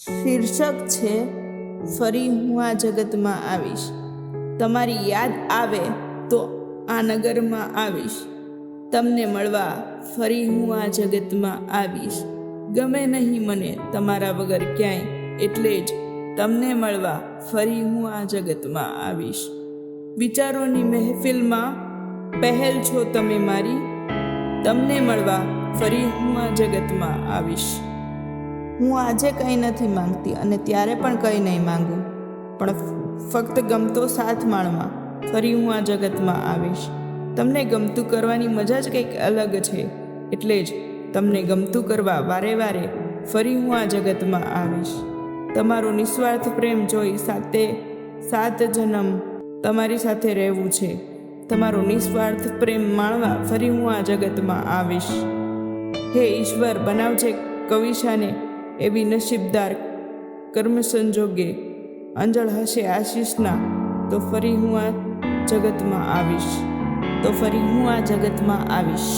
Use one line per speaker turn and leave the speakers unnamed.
શીર્ષક છે ફરી હું આ જગતમાં આવીશ. તમારી યાદ આવે તો આ નગરમાં આવીશ. તમને મળવા ફરી હું આ જગતમાં આવીશ. ગમે નહીં મને તમારા વગર ક્યાંય, એટલે જ તમને મળવા ફરી હું આ જગતમાં આવીશ. વિચારોની મહેફિલમાં પહેલ છો તમે મારી. તમને મળવા ફરી હું આ જગતમાં આવીશ. હું આજે કંઈ નથી માંગતી અને ત્યારે પણ કંઈ નહીં માંગું, પણ ફક્ત ગમતો સાથ માણવા ફરી હું આ જગતમાં આવીશ. તમને ગમતું કરવાની મજા જ કંઈક અલગ છે, એટલે જ તમને ગમતું કરવા વારે વારે ફરી હું આ જગતમાં આવીશ. તમારો નિસ્વાર્થ પ્રેમ જોઈ સાત જન્મ તમારી સાથે રહેવું છે. તમારો નિસ્વાર્થ પ્રેમ માણવા ફરી હું આ જગતમાં આવીશ. હે ઈશ્વર, બનાવજે કવિશાને એવી નસીબદાર કર્મ સંજોગે, અંજળ હશે આશીષના, તો ફરી હું આ જગતમાં આવીશ.